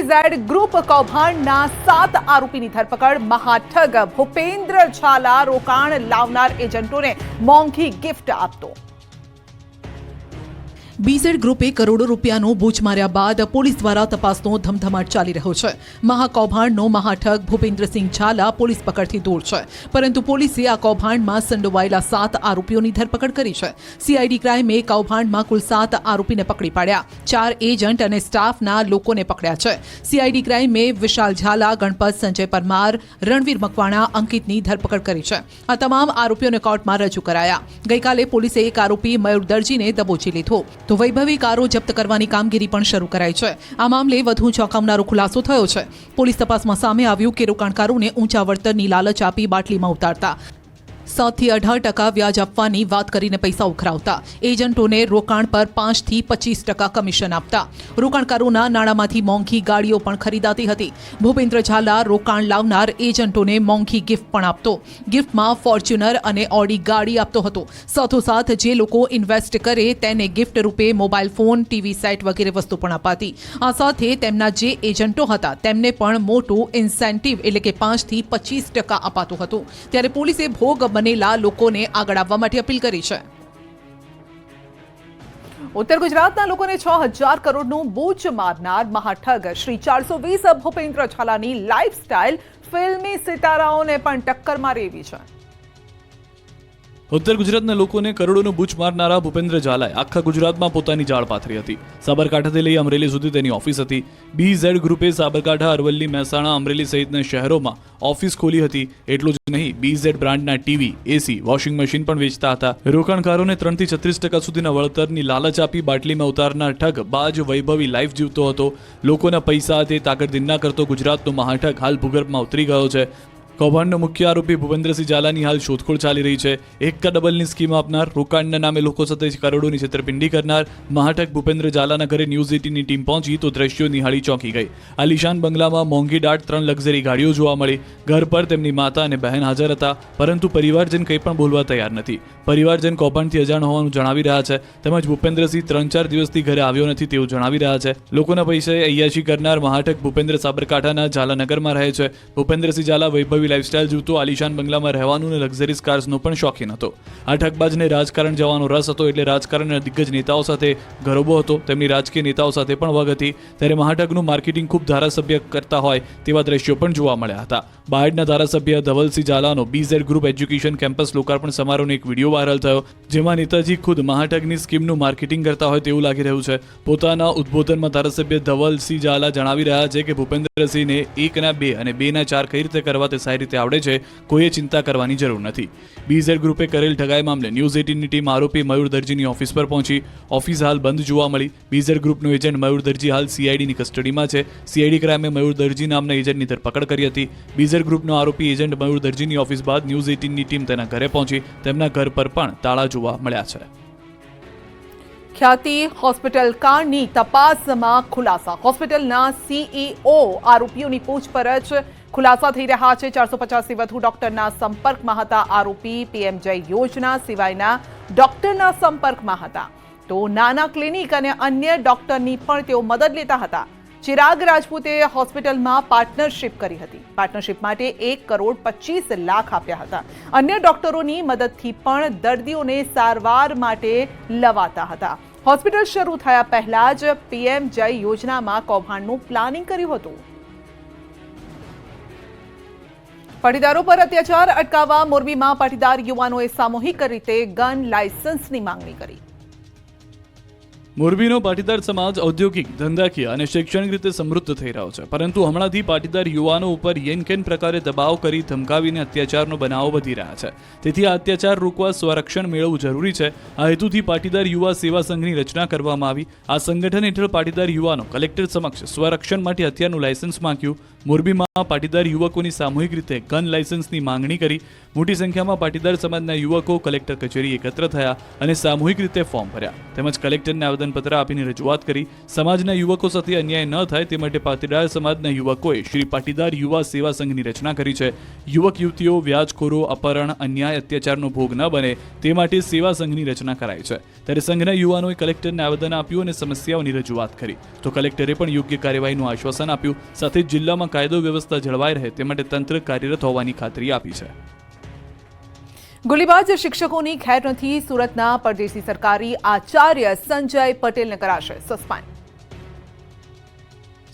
BZ group કૌભાંડના 7 આરોપીની ધરપકડ. મહાઠગ ભૂપેન્દ્ર ઝાલા રોકાણ લાવનાર એજન્ટોને મોંઘી ગિફ્ટ આપતો. BZ ગ્રુપે કરોડો રૂપિયાનો બૂચ માર્યા બાદ પોલીસ દ્વારા તપાસનો ધમધમાટ ચાલી રહ્યો છે. મહાકૌભાંડનો મહાઠગ ભૂપેન્દ્રસિંહ ઝાલા પોલીસ પકડથી દૂર છે, પરંતુ પોલીસે આ કૌભાંડમાં સંડોવાયેલા 7 આરોપીઓની ધરપકડ કરી છે. CID ક્રાઇમે કૌભાંડમાં કુલ 7 આરોપીને પકડી પાડ્યા. 4 એજન્ટ અને સ્ટાફના લોકોને પકડ્યા છે. CID ક્રાઇમે વિશાલ ઝાલા, ગણપત, સંજય પરમાર, રણવીર મકવાણા, અંકિતની ધરપકડ કરી છે. આ તમામ આરોપીઓને કોર્ટમાં રજૂ કરાયા. ગઈકાલે પોલીસે એક આરોપી મયુર દરજીને દબોચી લીધો, તો વૈભવી કારો જપ્ત કરવાની કામગીરી પણ શરૂ કરાઈ છે. આ મામલે વધુ ચોંકાવનારો ખુલાસો થયો છે. પોલીસ તપાસમાં સામે આવ્યું કે રોકાણકારોને ઊંચા વળતરની લાલચ આપી બાટલીમાં ઉતારતા, 7 થી 18% વ્યાજ આપવાની વાત કરીને પૈસા ઉઘરાવતા, એજન્ટોને રોકાણ પર 5 થી 25% કમિશન આપતા, રોકાણકારોના નાણાંમાંથી મોંઘી ગાડીઓ પણ ખરીદાતી હતી. ભૂપેન્દ્ર ઝાલા રોકાણ લાવનાર એજન્ટોને મોંઘી ગિફ્ટ પણ આપતો. ગિફ્ટમાં ફોર્ચ્યુનર અને ઓડી ગાડી આપતો હતો. સાથોસાથ જે લોકો ઇન્વેસ્ટ કરે તેને ગિફ્ટ રૂપે મોબાઈલ ફોન, ટીવી સેટ વગેરે વસ્તુ પણ અપાતી. આ સાથે તેમના જે એજન્ટો હતા તેમને પણ મોટું ઇન્સેન્ટિવ એટલે કે 5 થી 25% અપાતું હતું. ત્યારે પોલીસે ભોગ બનેલા લોકોને આગળ આવવા માટે અપીલ કરી છે. ઉત્તર ગુજરાતના લોકોને 6,000 કરોડનું બૂચ મારનાર મહાઠગ શ્રી 420 ભૂપેન્દ્ર ઝાલાની લાઇફસ્ટાઇલ ફિલ્મી સિતારાઓને પણ ટક્કર મારી એવી છે. ઉત્તર ગુજરાતના લોકોને કરોડોનું બૂચ મારનારા ભૂપેન્દ્ર ઝાલાએ આખા ગુજરાતમાં પોતાની જાળ પાથરી હતી. સાબરકાંઠાથી લઈ અમરેલી સુધી તેની ઓફિસ હતી. BZ ગ્રુપે સાબરકાંઠા, અરવલ્લી, મહેસાણા, અમરેલી સહિતના શહેરોમાં ઓફિસ ખોલી હતી. એટલું જ નહીં, BZ બ્રાન્ડના ટીવી, AC, વોશિંગ મશીન પણ વેચતા હતા. રોકાણકારોને 3 થી 36% સુધીના વળતરની લાલચ આપી બાટલીમાં ઉતારનાર ઠગ બાજ વૈભવી લાઈફ જીવતો હતો. લોકોના પૈસા તે તાકતદિન કરતો ગુજરાતનો મહાઠગ હાલ ભૂગર્ભમાં ઉતરી ગયો છે. કૌભાંડનો મુખ્ય આરોપી ભૂપેન્દ્રસિંહ ઝાલાની હાલ શોધખોળ ચાલી રહી છે. એક કા ડબલની સ્કીમ આપનાર, રોકાણના નામે લોકો સાથે કરોડોની છેતરપિંડી કરનાર મહાઠગ ભૂપેન્દ્ર ઝાલાના ઘરે ન્યૂઝ 18ની ટીમ પહોંચી તો દ્રશ્યો નિહાળી ચોંકી ગઈ. આલિશાન બંગલામાં મોંઘી દાટ 3 લક્ઝરી ગાડીઓ જોવા મળી. ઘર પર તેમની માતા અને બહેન હાજર હતા, પરંતુ પરિવારજન કંઈ પણ બોલવા તૈયાર નથી. પરિવારજન કૌભાંડથી અજાણ હોવાનું જણાવી રહ્યા છે. તેમજ ભૂપેન્દ્રસિંહ 3-4 દિવસથી ઘરે આવ્યો નથી તેવું જણાવી રહ્યા છે. લોકોના પૈસાએ અય્યાશી કરનાર મહાઠગ ભૂપેન્દ્ર સાબરકાંઠાના ઝાલાનગરમાં રહે છે. ભૂપેન્દ્રસિંહ ઝાલા વૈભવી લાઇફસ્ટાઇલ જીવતો, આલિશાન બંગલામાં રહેવાનું અને લક્ઝરીઝ કાર્સનો પણ શોખીન હતો. આ ઠગબાજને રાજકારણ જવાનો રસ હતો, એટલે રાજકારણના દિગ્ગજ નેતાઓ સાથે ગરોબો હતો. તેમની રાજકીય નેતાઓ સાથે પણ વગ હતી. ત્યારે મહાઠગનું માર્કેટિંગ ખૂબ ધારાસભ્ય કરતા હોય તેવા દ્રશ્યો પણ જોવા મળ્યા હતા. બાયડના ધારાસભ્ય ધવલસિંહ ઝાલાનો BZ ગ્રુપ એજ્યુકેશન કેમ્પસ લોકાર્પણ સમારોહનો એક વિડીયો વાયરલ થયો, જેમાં નેતાજી ખુદ મહાઠગની સ્કીમનું માર્કેટિંગ કરતા હોય તેવું લાગી રહ્યું છે. પોતાના ઉદ્બોધનમાં ધારાસભ્ય ધવલસિંહ ઝાલા જણાવી રહ્યા છે કે ભૂપેન્દ્રસિંહને 1 ના 2 અને 2 ના 4 કઈ રીતે કરવા તે સારી રીતે આવડે છે. કોઈએ ચિંતા કરવાની જરૂર નથી. BZ ગ્રુપે કરેલ ઠગાઈ મામલે ન્યૂઝ 18ની ટીમ આરોપી મયુર દરજીની ઓફિસ પર પહોંચી. ઓફિસ હાલ બંધ જોવા મળી. BZ ગ્રુપનો એજન્ટ મયુર દરજી હાલ CIDની કસ્ટડીમાં છે. CID ક્રાઇમે મયુર દરજી નામના એજન્ટની ધરપકડ કરી હતી. BZ ગ્રુપનો આરોપી એજન્ટ મયુર દરજીની ઓફિસ બાદ ન્યૂઝ 18ની ટીમ તેના ઘરે પહોંચી. તેમના ઘર પર પણ તાળા જોવા મળ્યા છે. ખ્યાતિ હોસ્પિટલ કાંડની તપાસમાં ખુલાસા. હોસ્પિટલના CEO આરોપીઓની પૂછપરછ ખુલાસા થઈ રહ્યા છે. 450 થી વધુ ડોક્ટરના સંપર્કમાં હતા આરોપી. PMJ યોજના સિવાયના ડોક્ટરના સંપર્કમાં હતા, તો નાના ક્લિનિક અને અન્ય ડોક્ટરની પણ તેઓ મદદ લેતા હતા. ચિરાગ રાજપૂતે હોસ્પિટલમાં પાર્ટનરશિપ કરી હતી. પાર્ટનરશિપ માટે 1,25 લાખ આપ્યા હતા. અન્ય ડોક્ટરોની મદદથી પણ દર્દીઓને સારવાર માટે લવાતા હતા. હોસ્પિટલ શરૂ થયા પહેલા જ PMJ યોજનામાં કૌભાંડનું પ્લાનિંગ કર્યું હતું. પાટીદારો પર અત્યાચાર અટકાવવા મોરબીમાં પાટીદાર યુવાનોએ સામૂહિક રીતે ગન લાયસન્સની માંગણી કરી. મોરબીનો પાટીદાર સમાજ ઔદ્યોગિક, ધંધાકીય અને શૈક્ષણિક રીતે સમૃદ્ધ થઈ રહ્યો છે, પરંતુ હમણાંથી પાટીદાર યુવાનો ઉપર યેનકેન પ્રકારે દબાવ કરી ધમકાવીને અત્યાચારનો બનાવો વધી રહ્યા છે. તેથી આ અત્યાચાર રોકવા સ્વરક્ષણ મેળવવું જરૂરી છે. આ હેતુથી પાટીદાર યુવા સેવા સંઘની રચના કરવામાં આવી. આ સંગઠન હેઠળ પાટીદાર યુવાનો કલેક્ટર સમક્ષ સ્વરક્ષણ માટે હથિયારનું લાયસન્સ માંગ્યું. મોરબીમાં પાટીદાર યુવકોની સામૂહિક રીતે ગન લાયસન્સની માંગણી કરી. મોટી સંખ્યામાં પાટીદાર સમાજના યુવકો કલેક્ટર કચેરી એકત્ર થયા અને સામૂહિક રીતે ફોર્મ ભર્યા તેમજ કલેક્ટરને આવેદન આવેદનપત્ર આપીને રજૂઆત કરી. સમાજના યુવકો સાથે અન્યાય ન થાય તે માટે પાટીદાર સમાજના યુવકોએ શ્રી પાટીદાર યુવા સેવા સંઘની રચના કરી છે. યુવક યુવતીઓ વ્યાજખોરો, અપહરણ, અન્યાય, અત્યાચારનો ભોગ ન બને તે માટે સેવા સંઘની રચના કરાઈ છે. ત્યારે સંઘના યુવાનોએ કલેક્ટરને આવેદન આપ્યું અને સમસ્યાઓની રજૂઆત કરી તો કલેક્ટરે પણ યોગ્ય કાર્યવાહીનું આશ્વાસન આપ્યું. સાથે જ જિલ્લામાં કાયદો વ્યવસ્થા જળવાઈ રહે તે માટે તંત્ર કાર્યરત હોવાની ખાતરી આપી છે. ગોળીબાજ શિક્ષકોની ખેર નથી. સુરતના પરદેશી સરકારી આચાર્ય સંજય પટેલને કરાશે સસ્પેન્ડ.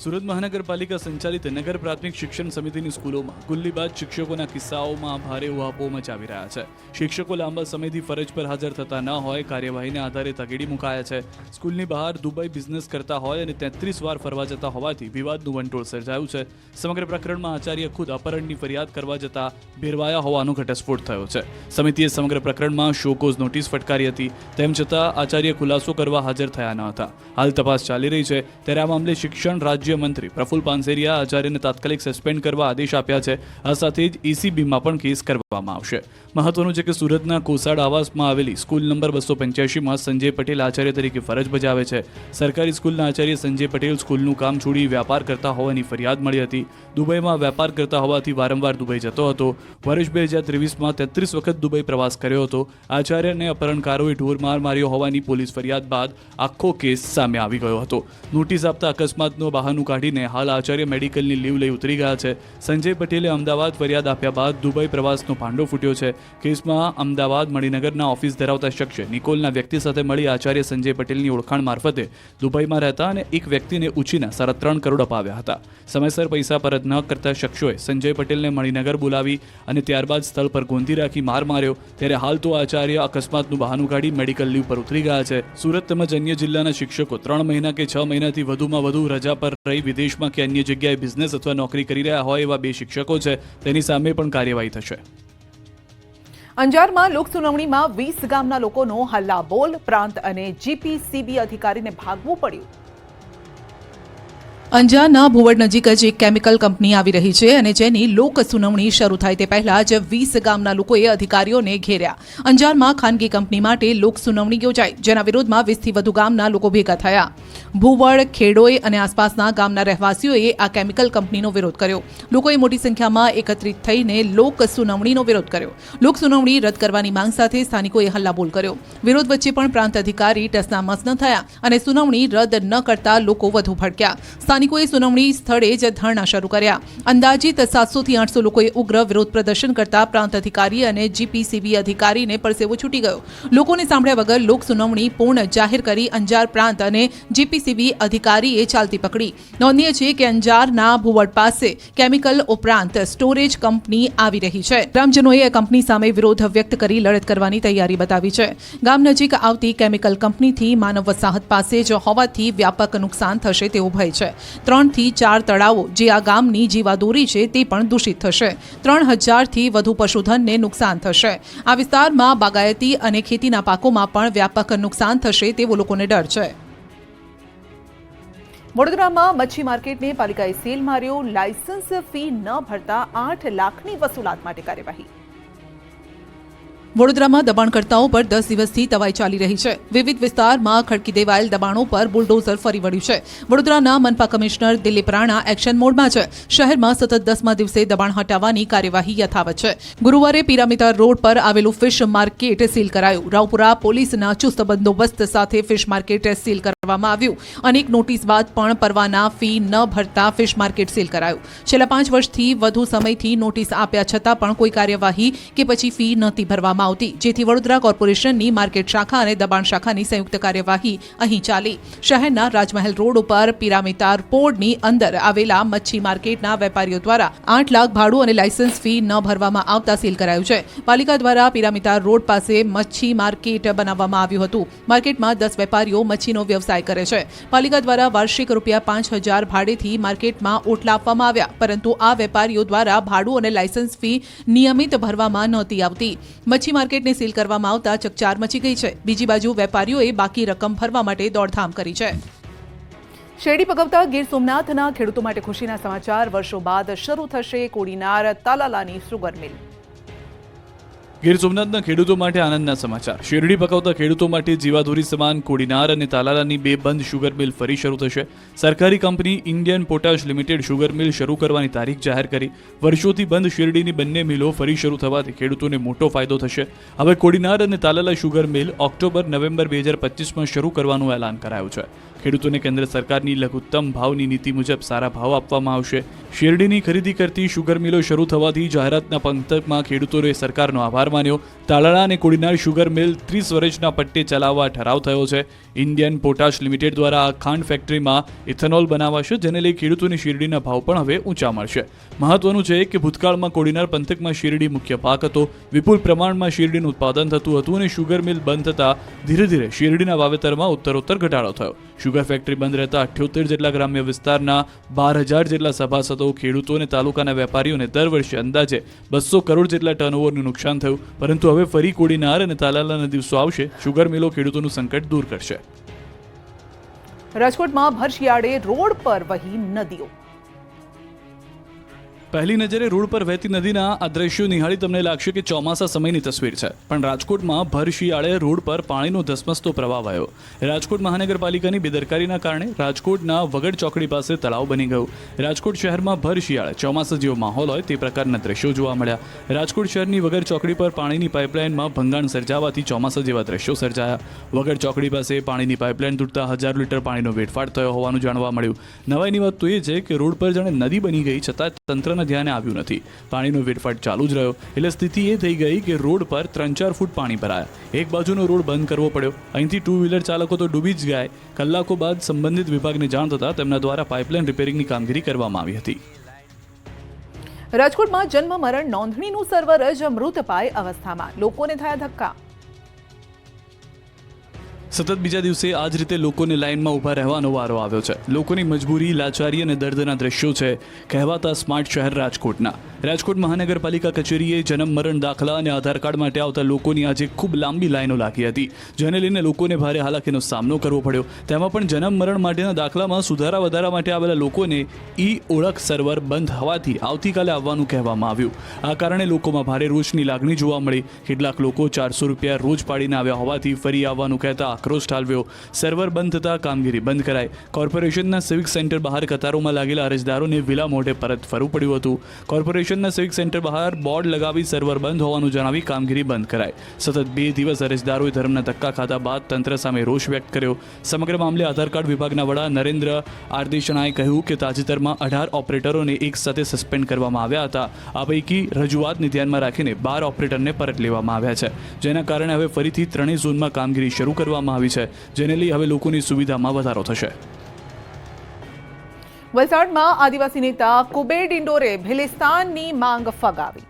સુરત મહાનગરપાલિકા સંચાલિત નગર પ્રાથમિક શિક્ષણ સમિતિની સ્કૂલોમાં ગુલ્લીબાજ શિક્ષકોના કિસ્સાઓમાં ભારે ઉહાપો મચાવી રહ્યા છે. શિક્ષકો લાંબા સમયથી ફરજ પર હાજર થતા ન હોય, કાર્યવાહીના આધારે તગેડી મુકાયા છે. સ્કૂલની બહાર દુબઈ બિઝનેસ કરતા હોય અને 33 વાર ફરવા જતા હોવાથી વિવાદનું વંટોળ સર્જાયું છે. સમગ્ર પ્રકરણમાં આચાર્ય ખુદ અપહરણની ફરિયાદ કરવા જતા ભેરવાયા હોવાનો ઘટસ્ફોટ થયો છે. સમિતિએ સમગ્ર પ્રકરણમાં શોકોઝ નોટિસ ફટકારી હતી. તેમ છતાં આચાર્ય ખુલાસો કરવા હાજર થયા ન હતા. હાલ તપાસ ચાલી રહી છે. ત્યારે આ મામલે શિક્ષણ મંત્રી પ્રફુલ પાનસેરિયા આચાર્યને તાત્કાલિક સસ્પેન્ડ કરવા આદેશ આપ્યા છે. આ સાથે જ એસીબીમાં પણ કેસ કરવામાં આવશે. મહત્વનું છે કે સુરતના કોસાડ આવાસમાં આવેલી સ્કૂલ નંબર 285માં સંજય પટેલ આચાર્ય તરીકે ફરજ બજાવે છે. સરકારી સ્કૂલના આચાર્ય સંજય પટેલ સ્કૂલનું કામ છોડી વ્યાપાર કરતા હોવાની ફરિયાદ મળી હતી. દુબઈમાં વેપાર કરતા હોવાથી વારંવાર દુબઈ જતો હતો. વર્ષ 2023માં 33 વખત દુબઈ પ્રવાસ કર્યો હતો. આચાર્યને અપહરણકારોએ ઢોરમાર માર્યો હોવાની પોલીસ ફરિયાદ બાદ આખો કેસ સામે આવી ગયો હતો. નોટિસ આપતા અકસ્માતનો બહાનું કાઢીને હાલ આચાર્ય મેડિકલની લીવ લઈ ઉતરી ગયા છે. સંજય પટેલે અમદાવાદ ફરિયાદ આપ્યા બાદ દુબઈ પ્રવાસનો ભાંડો ફૂટ્યો છે. કેસમાં અમદાવાદ મણિનગરના ઓફિસ ધરાવતા શખ્સે નિકોલના વ્યક્તિ સાથે મળી આચાર્ય સંજય પટેલની ઓળખાણ મારફતે દુબઈમાં રહેતા અને એક વ્યક્તિને ઉછીના 3.5 કરોડ અપાવ્યા હતા. સમયસર પૈસા પરત ન કરતા શખ્સોએ સંજય પટેલને મણિનગર બોલાવી અને ત્યારબાદ સ્થળ પર ગોંધી રાખી માર માર્યો. ત્યારે હાલ તો આચાર્ય અકસ્માતનું બહાનું કાઢી મેડિકલ લીવ પર ઉતરી ગયા છે. સુરત તેમજ અન્ય જિલ્લાના શિક્ષકો 3 મહિના કે 6 મહિનાથી વધુમાં વધુ રજા પર રહી વિદેશમાં કે અન્ય જગ્યાએ બિઝનેસ અથવા નોકરી કરી રહ્યા હોય એવા 2 શિક્ષકો છે. તેની સામે પણ કાર્યવાહી થશે. અંજારમાં લોક સુનાવણીમાં 20 ગામના લોકોનો હલ્લાબોલ. પ્રાંત અને જીપીસીબી અધિકારીને ભાગવું પડ્યું. અંજારના ભુવડ નજીક જ એક કેમિકલ કંપની આવી રહી છે અને જેની લોક સુનાવણી શરૂ થાય તે પહેલા જ 20 ગામના લોકોએ અધિકારીઓને ઘેર્યા. અંજારમાં ખાનગી કંપની માટે લોક સુનાવણી યોજાઈ, જેના વિરોધમાં 20થી વધુ ગામના લોકો ભેગા થયા. ભુવડ, ખેડોઈ અને આસપાસના ગામના રહેવાસીઓએ આ કેમિકલ કંપનીનો વિરોધ કર્યો. લોકોએ મોટી સંખ્યામાં એકત્રિત થઈને લોક સુનાવણીનો વિરોધ કર્યો. લોક સુનાવણી રદ કરવાની માંગ સાથે સ્થાનિકોએ હલ્લાબોલ કર્યો. વિરોધ વચ્ચે પણ પ્રાંત અધિકારી ટસનામસ ન થયા અને સુનાવણી રદ ન કરતા લોકો વધુ ભડક્યા. સ્થાનિકોએ સુનાવણી સ્થળે જ ધરણા શરૂ કર્યા. અંદાજિત 700 થી 800 લોકોએ ઉગ્ર વિરોધ પ્રદર્શન કરતા પ્રાંત અધિકારી અને જીપીસીબી અધિકારીને પરસેવો છૂટી ગયો. લોકોને સાંભળ્યા વગર લોક સુનાવણી પૂર્ણ જાહેર કરી અંજાર પ્રાંત અને જીપીસીબી અધિકારીએ ચાલતી પકડી. નોંધનીય છે કે અંજારના ભુવડ પાસે કેમિકલ ઉપરાંત સ્ટોરેજ કંપની આવી રહી છે. ગ્રામજનોએ આ કંપની સામે વિરોધ વ્યક્ત કરી લડત કરવાની તૈયારી બતાવી છે. ગામ નજીક આવતી કેમિકલ કંપનીથી માનવ વસાહત પાસે જ હોવાથી વ્યાપક નુકસાન થશે તેવો ભય છે. 3 થી 4 તળાવો જે આ ગામની જીવાદોરી છે તે પણ દૂષિત થશે. 3000 થી વધુ પશુધનને નુકસાન થશે. આ વિસ્તારમાં બાગાયતી અને ખેતીના પાકોમાં પણ વ્યાપક નુકસાન થશે તેવો લોકોને ડર છે. વડોદરામાં મચ્છી માર્કેટને પાલિકાએ સીલ માર્યો. લાયસન્સ ફી ન ભરતા 8 લાખની વસૂલાત માટે કાર્યવાહી. વડોદરામાં દબાણકર્તાઓ પર 10 દિવસથી તવાઈ ચાલી રહી છે. વિવિધ વિસ્તારમાં ખડકી દેવાયેલ દબાણો પર બુલડોઝર ફરી વળ્યું છે. વડોદરાના મનપા કમિશનર દિલીપ રાણા એક્શન મોડમાં છે. શહેરમાં સતત 10મા દિવસે દબાણ હટાવવાની કાર્યવાહી યથાવત છે. ગુરુવારે પિરામિતા રોડ પર આવેલું ફિશ માર્કેટ સીલ કરાયું. રાવપુરા પોલીસના ચુસ્ત બંદોબસ્ત સાથે ફિશ માર્કેટ સીલ કરવામાં આવ્યું. અનેક નોટિસ બાદ પણ પરવાના ફી ન ભરતા ફિશ માર્કેટ સીલ કરાયું. છેલ્લા 5 વર્ષથી વધુ સમયથી નોટિસ આપ્યા છતાં પણ કોઈ કાર્યવાહી કે પછી ફી નહોતી ભરવામાં આવતી, જેથી વડોદરા કોર્પોરેશનની માર્કેટ શાખા અને દબાણ શાખાની સંયુક્ત કાર્યવાહી અહીં ચાલી. શહેરના રાજમહેલ રોડ ઉપર પિરામિતા પોળની અંદર આવેલા મચ્છી માર્કેટના વેપારીઓ દ્વારા 8 લાખ ભાડું અને લાયસન્સ ફી ન ભરવામાં આવતા સીલ કરાયું છે. પાલિકા દ્વારા પિરામિતા રોડ પાસે મચ્છી માર્કેટ બનાવવામાં આવ્યું હતું. માર્કેટમાં 10 વેપારીઓ મચ્છીનો વ્યવસાય કરે છે. પાલિકા દ્વારા વાર્ષિક ₹5000 ભાડેથી માર્કેટમાં ઓટલા આપવામાં આવ્યા, પરંતુ આ વેપારીઓ દ્વારા ભાડું અને લાયસન્સ ફી નિયમિત ભરવામાં નહોતી આવતી. મચ્છી માર્કેટને સીલ કરવામાં આવતા ચકચાર મચી ગઈ છે. બીજી બાજુ વેપારીઓએ બાકી રકમ ભરવા માટે દોડધામ કરી છે. શેરડી પકવતા ગીર સોમનાથના ખેડૂતો માટે ખુશીના સમાચાર. વર્ષો બાદ શરૂ થશે કોડીનાર તાલાલાની સુગર મિલ. ગીર સોમનાથના ખેડૂતો માટે આનંદના સમાચાર. શેરડી પકવતા ખેડૂતો માટે જીવાદોરી સમાન કોડીનાર અને તાલાલાની 2 બંધ શુગર મિલ ફરી શરૂ થશે. સરકારી company Indian Potash Limited sugar mill શરૂ કરવાની તારીખ જાહેર કરી. વર્ષોથી બંધ શેરડીની બંને મિલો ફરી શરૂ થવાથી ખેડૂતોને મોટો ફાયદો થશે. હવે કોડીનાર અને તાલાલા શુગર મિલ ઓક્ટોબર-નવેમ્બર 2025માં શરૂ કરવાનું એલાન કરાયું છે. ખેડૂતોને કેન્દ્ર સરકારની લઘુત્તમ ભાવની નીતિ મુજબ સારા ભાવ આપવામાં આવશે. શેરડીની ખરીદી કરતી શુગર મિલો શરૂ થવાથી જાહેરાતના પંથકમાં ખેડૂતોએ સરકારનો આભાર માન્યો. તાલાળા અને કોડીનાર શુગર મિલ 30 વર્ષના પટ્ટે ચલાવવા ઠરાવ થયો છે. ઇન્ડિયન પોટાશ લિમિટેડ દ્વારા આ ખાંડ ફેક્ટરીમાં ઇથેનોલ બનાવાશે, જેને લઈ ખેડૂતોને શેરડીના ભાવ પણ હવે ઊંચા મળશે. મહત્વનું છે કે ભૂતકાળમાં કોડીનાર પંથકમાં શેરડી મુખ્ય પાક હતો. વિપુલ પ્રમાણમાં શેરડીનું ઉત્પાદન થતું હતું અને શુગર મિલ બંધ થતાં ધીરે ધીરે શેરડીના વાવેતરમાં ઉત્તરોત્તર ઘટાડો થયો. શુગર ફેક્ટરી બંધ રહેતા 78 જેટલા ગ્રામ્ય વિસ્તારના 12,000 જેટલા સભાસદો, ખેડૂતો અને તાલુકાના વેપારીઓને દર વર્ષે અંદાજે 200 કરોડ જેટલા ટર્નઓવરનું નુકસાન થયું. પરંતુ હવે ફરી કોડીનાર અને તાલાલાના દિવસો આવશે. શુગર મિલો ખેડૂતોનું સંકટ દૂર કરશે. રાજકોટમાં ભર શિયાળે રોડ પર વહી નદીઓ. પહેલી નજરે રોડ પર વહેતી નદીના આ દ્રશ્યો નિહાળી તમને લાગશે કે ચોમાસા સમયની તસવીર છે, પણ રાજકોટમાં ભર શિયાળે રોડ પર પાણીનો ધસમસતો પ્રવાહ વહ્યો. રાજકોટ મહાનગરપાલિકાની બેદરકારીના કારણે રાજકોટના વગડ ચોકડી પાસે તળાવ બની ગયું. રાજકોટ શહેરમાં ભર શિયાળે ચોમાસા જેવો માહોલ હોય તે પ્રકારના દ્રશ્યો જોવા મળ્યા. રાજકોટ શહેરની વગડ ચોકડી પર પાણીની પાઇપલાઇનમાં ભંગાણ સર્જાવાથી ચોમાસા જેવા દ્રશ્યો સર્જાયા. વગડ ચોકડી પાસે પાણીની પાઇપલાઇન તૂટતા 1000 લીટર પાણીનો વેડફાટ થયો હોવાનું જાણવા મળ્યું. નવાઈની વાત તો એ છે કે રોડ પર જાણે નદી બની ગઈ છતાં તંત્ર ધ્યાને આવ્યું નથી. પાણીનો વેડફાટ ચાલુ જ રહ્યો એટલે સ્થિતિ એ થઈ ગઈ કે રોડ પર 3-4 ફૂટ પાણી ભરાયા. એક બાજુનો રોડ બંધ કરવો પડ્યો. અહીંથી 2 વ્હીલર ચાલકો તો ડૂબી જ ગયા. કલાકો બાદ સંબંધિત વિભાગને જાણ થતાં તેમના દ્વારા પાઇપલાઇન રિપેરિંગની કામગીરી કરવામાં આવી હતી. રાજકોટમાં જન્મ મરણ નોંધણીનું સર્વર જ મૃતપાય અવસ્થામાં, લોકોને થયા ધક્કા. સતત બીજા દિવસે આ જ રીતે લોકોને લાઇનમાં ઊભા રહેવાનો વારો આવ્યો છે. લોકોની મજબૂરી, લાચારી અને દર્દના દ્રશ્યો છે કહેવાતા સ્માર્ટ શહેર રાજકોટના. રાજકોટ મહાનગરપાલિકા કચેરીએ જન્મ મરણ દાખલા અને આધાર કાર્ડ માટે આવતા લોકોની આજે ખૂબ લાંબી લાઈનો લાગી હતી, જેને લઈને લોકોને ભારે હાલાકીનો સામનો કરવો પડ્યો. તેમાં પણ જન્મ મરણ માટેના દાખલામાં સુધારા વધારા માટે આવેલા લોકોને ઓળખ સર્વર બંધ હોવાથી આવતીકાલે આવવાનું કહેવામાં આવ્યું. આ કારણે લોકોમાં ભારે રોષની લાગણી જોવા મળી. કેટલાક લોકો 400 રૂપિયા રોજ પાડીને આવ્યા હોવાથી ફરી આવવાનું કહેતા આક્રોશ ઠાલવ્યો. સર્વર બંધ થતાં કામગીરી બંધ કરાઈ. કોર્પોરેશનના સિવિક સેન્ટર બહાર કતારોમાં લાગેલા અરજદારોને વિલા મોઢે પરત ફરવું પડ્યું હતું. કોર્પોરેશનના સિવિક સેન્ટર બહાર બોર્ડ લગાવી સર્વર બંધ હોવાનું જણાવી કામગીરી બંધ કરાઈ. સતત 2 દિવસ અરજદારોએ ધર્મના ધક્કા ખાધા બાદ તંત્ર સામે રોષ વ્યક્ત કર્યો. સમગ્ર મામલે આધાર કાર્ડ વિભાગના વડા નરેન્દ્ર આરદેશણાએ કહ્યું કે તાજેતરમાં 18 ઓપરેટરોને એક સાથે સસ્પેન્ડ કરવામાં આવ્યા હતા. આ પૈકી રજૂઆતને ધ્યાનમાં રાખીને 12 ઓપરેટરને પરત લેવામાં આવ્યા છે, જેના કારણે હવે ફરીથી 3 ઝોનમાં કામગીરી શરૂ કરવામાં આવી છે, જેને લઈ હવે લોકોની સુવિધામાં વધારો થશે. વલસાડમાં આદિવાસી નેતા કુબેર ડિંડોરે ભિલિસ્તાનની માંગ ફગાવી.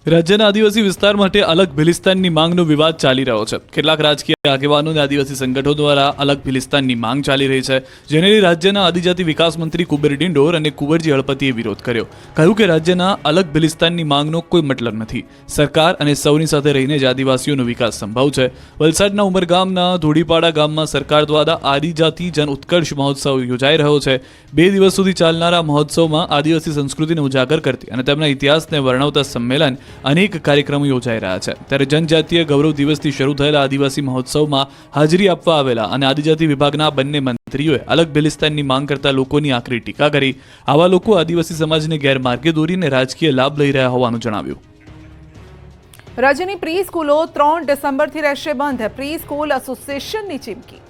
રાજ્યના આદિવાસી વિસ્તાર માટે અલગ ભિલિસ્તાનની માંગનો વિવાદ ચાલી રહ્યો છે. કેટલાક રાજકીય આગેવાનો અને આદિવાસી સંગઠનો દ્વારા અલગ ભિલિસ્તાનની માંગ ચાલી રહી છે, જેને લઈ રાજ્યના આદિજાતિ વિકાસ મંત્રી કુબેર ડિંડોર અને કુંવરજી હળપતિએ વિરોધ કર્યો. કહ્યું કે રાજ્યના અલગ ભિલિસ્તાનની માંગનો કોઈ મતલબ નથી. સરકાર અને સૌની સાથે રહીને જ આદિવાસીઓનો વિકાસ સંભવ છે. વલસાડના ઉમરગામના ધોડીપાડા ગામમાં સરકાર દ્વારા આદિજાતિ જન ઉત્કર્ષ મહોત્સવ યોજાઈ રહ્યો છે. 2 દિવસ સુધી ચાલનારા મહોત્સવમાં આદિવાસી સંસ્કૃતિને ઉજાગર કરતી અને તેમના ઇતિહાસને વર્ણવતા સંમેલન અનેક કાર્યક્રમો યોજાઈ રહ્યા છે. ત્યારે જનજાતીય ગૌરવ દિવસથી શરૂ થયેલા આદિવાસી મહોત્સવમાં હાજરી આપવા આવેલા અને આદિજાતિ વિભાગના બંને મંત્રીઓએ અલગ ભિલિસ્તાનની માંગ કરતા લોકોની આકરી ટીકા કરી. આવા લોકો આદિવાસી સમાજને ગેરમાર્ગે દોરીને રાજકીય લાભ લઈ રહ્યા હોવાનું જણાવ્યું. રાજ્યની પ્રી સ્કૂલો 3 ડિસેમ્બરથી રહેશે બંધ, પ્રી સ્કૂલ એસોસિએશનની ચીમકી.